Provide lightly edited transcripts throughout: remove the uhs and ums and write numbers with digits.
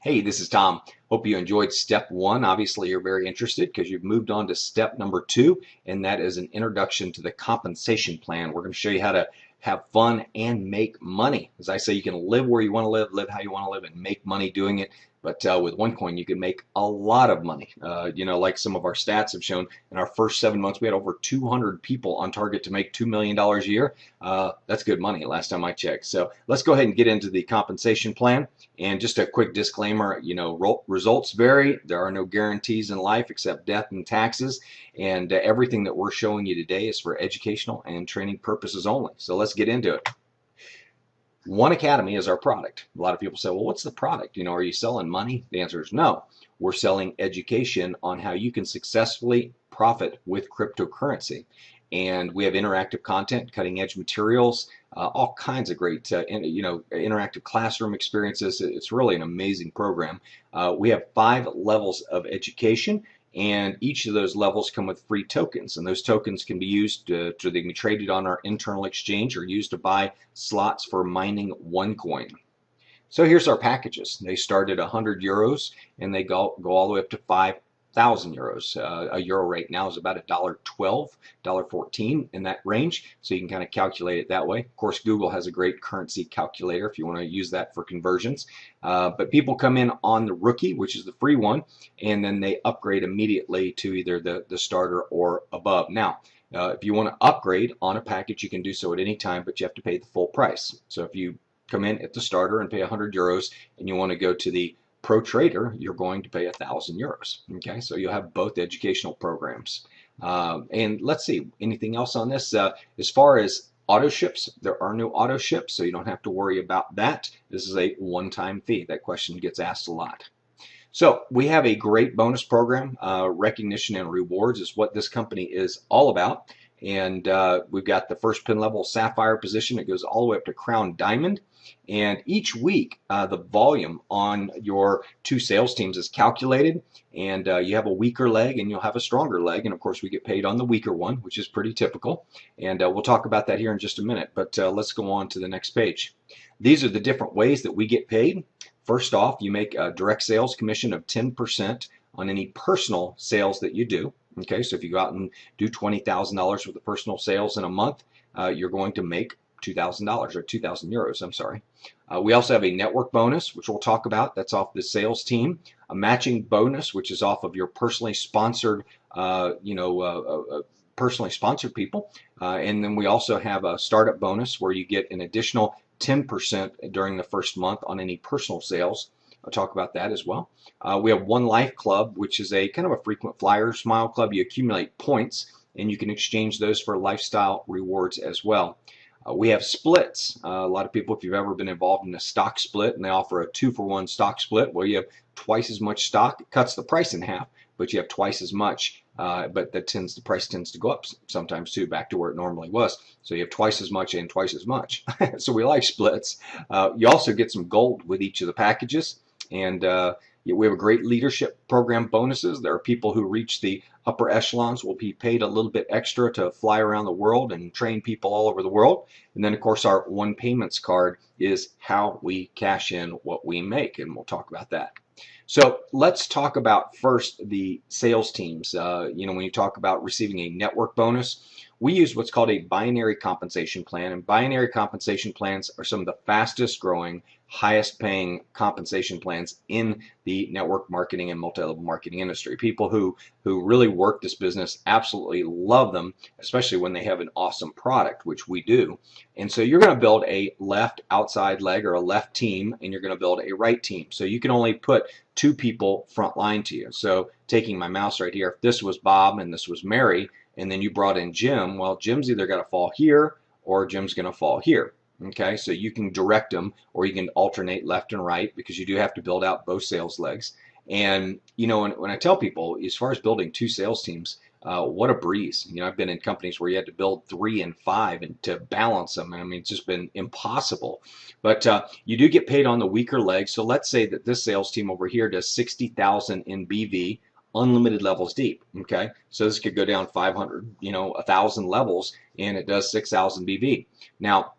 Hey, this is Tom. Hope you enjoyed step one. Obviously, you're very interested because you've moved on to step number two, and that is an introduction to the compensation plan. We're going to show you how to have fun and make money. As I say, you can live where you want to live how you want to live, and make money doing it. But with OneCoin, you can make a lot of money. Like some of our stats have shown, in our first 7 months, we had over 200 people on target to make $2 million a year. That's good money last time I checked. So let's go ahead and get into the compensation plan. And just a quick disclaimer, results vary. There are no guarantees in life except death and taxes. And everything that we're showing you today is for educational and training purposes only. So let's get into it. One Academy is our product. A lot of people say, well, what's the product? Are you selling money? The answer is no. We're selling education on how you can successfully profit with cryptocurrency. And we have interactive content, cutting edge materials, all kinds of great, interactive classroom experiences. It's really an amazing program. We have 5 levels of education, and each of those levels come with free tokens, and those tokens can be used they can be traded on our internal exchange or used to buy slots for mining OneCoin. So here's our packages. They start at 100 euros and they go all the way up to 5,000 euros. A euro right now is about $1.12, $1.14 in that range, so you can kind of calculate it that way. Of course, Google has a great currency calculator if you want to use that for conversions. But people come in on the rookie, which is the free one, and then they upgrade immediately to either the starter or above. Now, if you want to upgrade on a package, you can do so at any time, but you have to pay the full price. So if you come in at the starter and pay 100 euros and you want to go to the Pro Trader, you're going to pay 1,000 euros. Okay, so you'll have both educational programs. And let's see, anything else on this? As far as auto ships, there are no auto ships, so you don't have to worry about that. This is a one-time fee. That question gets asked a lot. So we have a great bonus program. Recognition and rewards is what this company is all about. And we've got the first pin level Sapphire position. It goes all the way up to Crown Diamond. And each week, the volume on your 2 sales teams is calculated, and you have a weaker leg and you'll have a stronger leg. And of course, we get paid on the weaker one, which is pretty typical. And we'll talk about that here in just a minute. But let's go on to the next page. These are the different ways that we get paid. First off, you make a direct sales commission of 10% on any personal sales that you do. Okay, so if you go out and do $20,000 worth of personal sales in a month, you're going to make $2,000 or 2,000 euros, I'm sorry. We also have a network bonus, which we'll talk about. That's off the sales team. A matching bonus, which is off of your personally sponsored, personally sponsored people. And then we also have a startup bonus where you get an additional 10% during the first month on any personal sales. I'll talk about that as well. We have One Life Club, which is a kind of a frequent flyer smile club. You accumulate points and you can exchange those for lifestyle rewards as well. We have splits. A lot of people, if you've ever been involved in a stock split, and they offer a 2-for-1 stock split, where you have twice as much stock. It cuts the price in half, but you have twice as much. But the price tends to go up sometimes too, back to where it normally was. So you have twice as much and twice as much. So we like splits. You also get some gold with each of the packages, and we have a great leadership program bonuses. There are people who reach the upper echelons will be paid a little bit extra to fly around the world and train people all over the world. And then, of course, our One Payments card is how we cash in what we make, and we'll talk about that. So let's talk about first the sales teams. When you talk about receiving a network bonus, we use what's called a binary compensation plan, and binary compensation plans are some of the fastest growing, highest paying compensation plans in the network marketing and multi-level marketing industry. People who really work this business absolutely love them, especially when they have an awesome product, which we do. And so you're going to build a left outside leg or a left team, and you're going to build a right team. So you can only put 2 people front line to you. So taking my mouse right here, if this was Bob and this was Mary, and then you brought in Jim, well, Jim's either going to fall here or Jim's going to fall here. Okay, so you can direct them, or you can alternate left and right, because you do have to build out both sales legs. And when I tell people, as far as building 2 sales teams, what a breeze. I've been in companies where you had to build 3 and 5 and to balance them. I mean, it's just been impossible. But you do get paid on the weaker leg. So let's say that this sales team over here does 60,000 in BV, unlimited levels deep. Okay, so this could go down 500, 1,000 levels, and it does 6,000 BV. Now,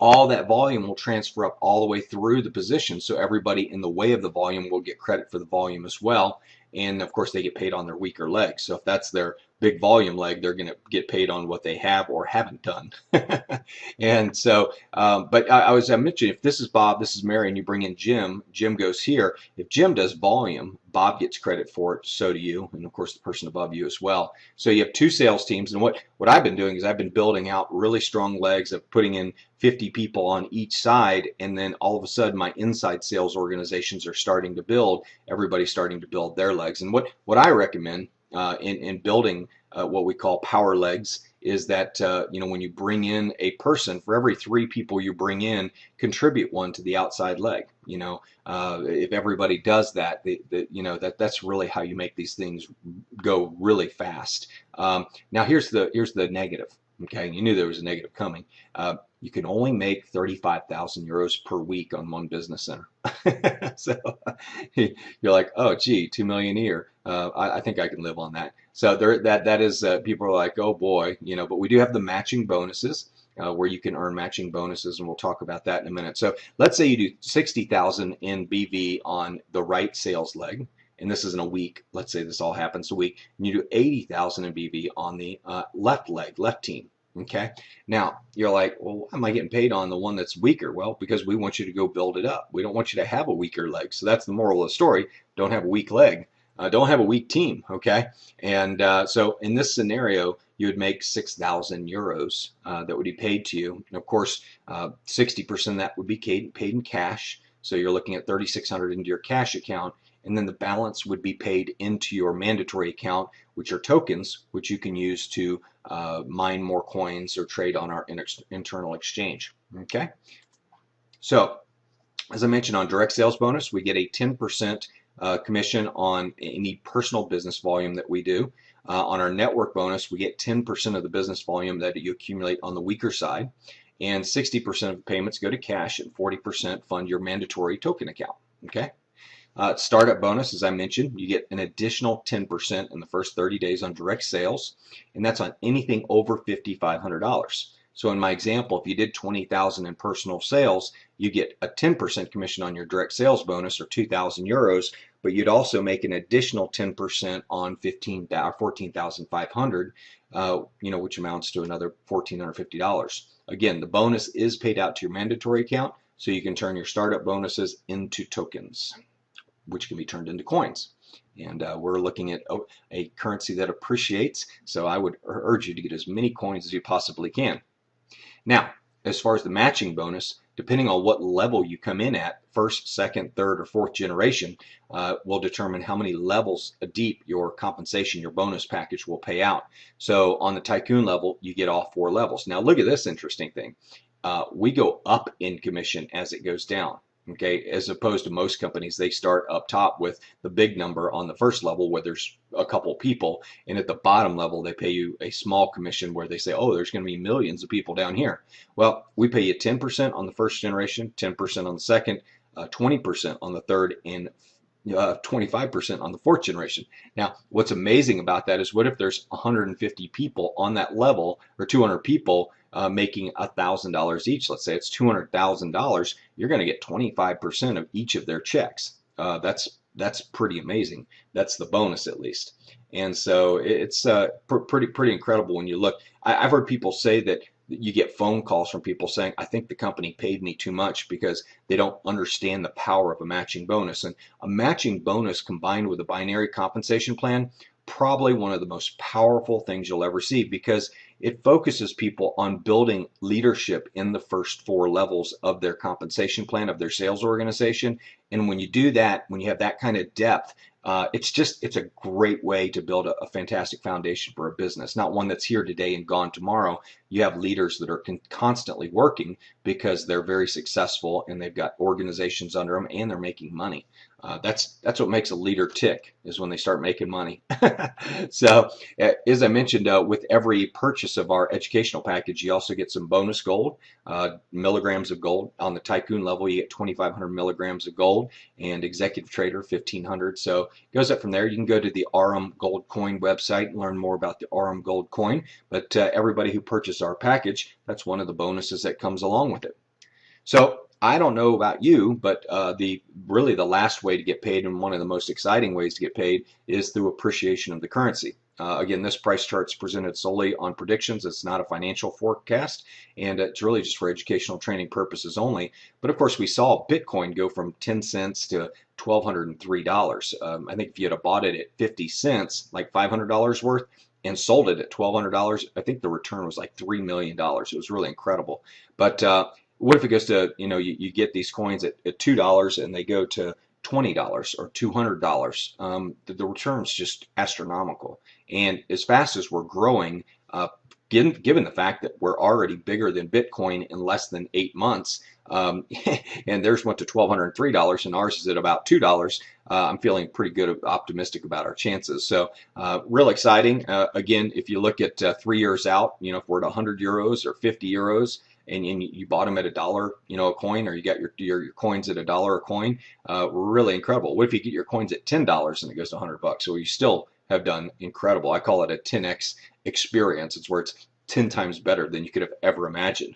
all that volume will transfer up all the way through the position. So everybody in the way of the volume will get credit for the volume as well. And of course, they get paid on their weaker legs. So if that's their big volume leg, they're going to get paid on what they have or haven't done. And so, but I mentioned, if this is Bob, this is Mary, and you bring in Jim, Jim goes here. If Jim does volume, Bob gets credit for it, so do you, and of course the person above you as well. So you have two sales teams, and what I've been doing is I've been building out really strong legs of putting in 50 people on each side, and then all of a sudden my inside sales organizations are starting to build. Everybody's starting to build their legs, and what I recommend in building what we call power legs is that when you bring in a person, for every 3 people you bring in, contribute 1 to the outside leg. If everybody does that, that's really how you make these things go really fast. Now here's the negative. Okay, you knew there was a negative coming. You can only make 35,000 euros per week on one business center. So you're like, oh, gee, 2 million a year. I think I can live on that. So that is people are like, oh boy, but we do have the matching bonuses where you can earn matching bonuses, and we'll talk about that in a minute. So let's say you do 60,000 in BV on the right sales leg, and this is in a week. Let's say this all happens a week, and you do 80,000 in BV on the left leg, left team. Okay, now you're like, well, why am I getting paid on the one that's weaker? Well, because we want you to go build it up. We don't want you to have a weaker leg. So that's the moral of the story. Don't have a weak leg. Don't have a weak team. Okay, and so in this scenario, you would make 6,000 euros that would be paid to you. And of course, 60% of that would be paid in cash. So you're looking at 3,600 into your cash account, and then the balance would be paid into your mandatory account, which are tokens, which you can use to mine more coins or trade on our internal exchange. Okay, so as I mentioned, on direct sales bonus, we get a 10% commission on any personal business volume that we do. On our network bonus, we get 10% of the business volume that you accumulate on the weaker side, and 60% of the payments go to cash, and 40% fund your mandatory token account. Okay. Startup bonus, as I mentioned, you get an additional 10% in the first 30 days on direct sales, and that's on anything over $5,500. So in my example, if you did 20,000 in personal sales, you get a 10% commission on your direct sales bonus, or 2,000 euros, but you'd also make an additional 10% on 14,500, which amounts to another $1,450. Again, the bonus is paid out to your mandatory account, so you can turn your startup bonuses into tokens, which can be turned into coins. And we're looking at a currency that appreciates, so I would urge you to get as many coins as you possibly can. Now, as far as the matching bonus, depending on what level you come in at, first, second, third, or fourth generation, will determine how many levels deep your compensation, your bonus package will pay out. So on the tycoon level, you get all 4 levels. Now look at this interesting thing. We go up in commission as it goes down. Okay, as opposed to most companies, they start up top with the big number on the first level where there's a couple people, and at the bottom level they pay you a small commission where they say, oh, there's going to be millions of people down here. Well, we pay you 10% on the first generation, 10% on the second, 20% on the third, and 25% on the fourth generation. Now, what's amazing about that is, what if there's 150 people on that level, or 200 people making $1,000 each? Let's say it's $200,000. You're going to get 25% of each of their checks. That's pretty amazing. That's the bonus, at least. And so it's pretty incredible when you look. I've heard people say that you get phone calls from people saying, I think the company paid me too much, because they don't understand the power of a matching bonus. And a matching bonus combined with a binary compensation plan, probably one of the most powerful things you'll ever see, because it focuses people on building leadership in the first 4 levels of their compensation plan, of their sales organization. And when you do that, when you have that kind of depth, it's a great way to build a fantastic foundation for a business, not one that's here today and gone tomorrow. You have leaders that are constantly working because they're very successful and they've got organizations under them and they're making money. That's what makes a leader tick, is when they start making money. So as I mentioned, with every purchase of our educational package, you also get some bonus gold, milligrams of gold. On the tycoon level, you get 2,500 milligrams of gold, and executive trader 1,500. So it goes up from there. You can go to the RM Gold Coin website and learn more about the RM Gold Coin. But everybody who purchases our package, that's one of the bonuses that comes along with it. So I don't know about you, but the really the last way to get paid, and one of the most exciting ways to get paid, is through appreciation of the currency. Again, this price chart is presented solely on predictions. It's not a financial forecast, and it's really just for educational training purposes only. But of course, we saw Bitcoin go from 10 cents to $1,203. I think if you had bought it at 50 cents, like $500 worth, and sold it at $1,200, I think the return was like $3 million. It was really incredible. But what if it goes to, you get these coins at $2 and they go to $20 or $200? The return's just astronomical. And as fast as we're growing, given the fact that we're already bigger than Bitcoin in less than 8 months, and theirs went to $1,203 and ours is at about $2, I'm feeling pretty good, optimistic about our chances. So real exciting. Again, if you look at 3 years out, if we're at 100 euros or 50 euros, and you bought them at $1, a coin, or you got your coins at $1 a coin, really incredible. What if you get your coins at $10 and it goes to $100? So you still have done incredible. I call it a 10x experience. It's where it's 10 times better than you could have ever imagined.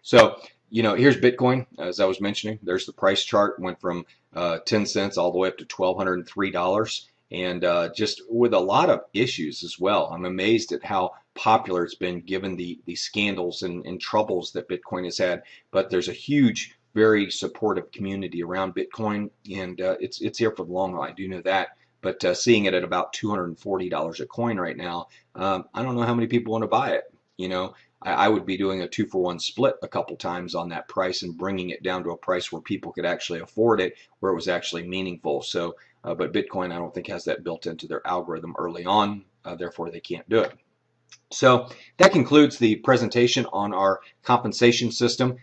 So, here's Bitcoin. As I was mentioning, there's the price chart. Went from 10 cents all the way up to $1,203. And just with a lot of issues as well. I'm amazed at how popular it's been given the scandals and troubles that Bitcoin has had. But there's a huge, very supportive community around Bitcoin, and it's here for the long haul. I do know that. But seeing it at about $240 a coin right now, I don't know how many people want to buy it. I would be doing a 2-for-1 split a couple times on that price and bringing it down to a price where people could actually afford it, where it was actually meaningful. So, but Bitcoin, I don't think has that built into their algorithm early on, therefore they can't do it. So that concludes the presentation on our compensation system.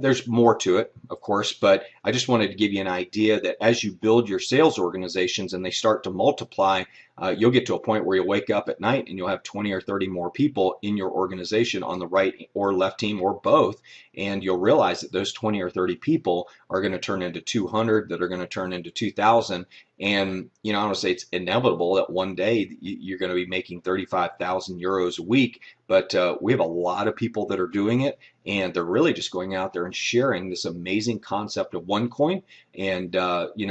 There's more to it, of course, but I just wanted to give you an idea that as you build your sales organizations and they start to multiply, you'll get to a point where you'll wake up at night and you'll have 20 or 30 more people in your organization on the right or left team or both, and you'll realize that those 20 or 30 people are going to turn into 200, that are going to turn into 2,000, and I want to say it's inevitable that one day you're going to be making 35,000 euros a week, but we have a lot of people that are doing it, and they're really just going out there and sharing this amazing concept of OneCoin, and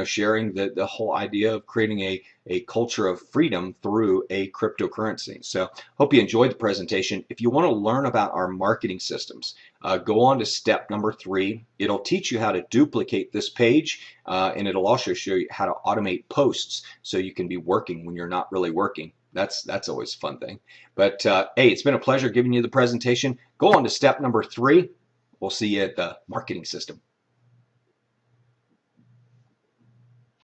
sharing the whole idea of creating a culture of freedom through a cryptocurrency. So hope you enjoyed the presentation. If you want to learn about our marketing systems, go on to step number 3. It'll teach you how to duplicate this page, and it'll also show you how to automate posts so you can be working when you're not really working. That's always a fun thing. But hey, it's been a pleasure giving you the presentation. Go on to step number 3. We'll see you at the marketing system.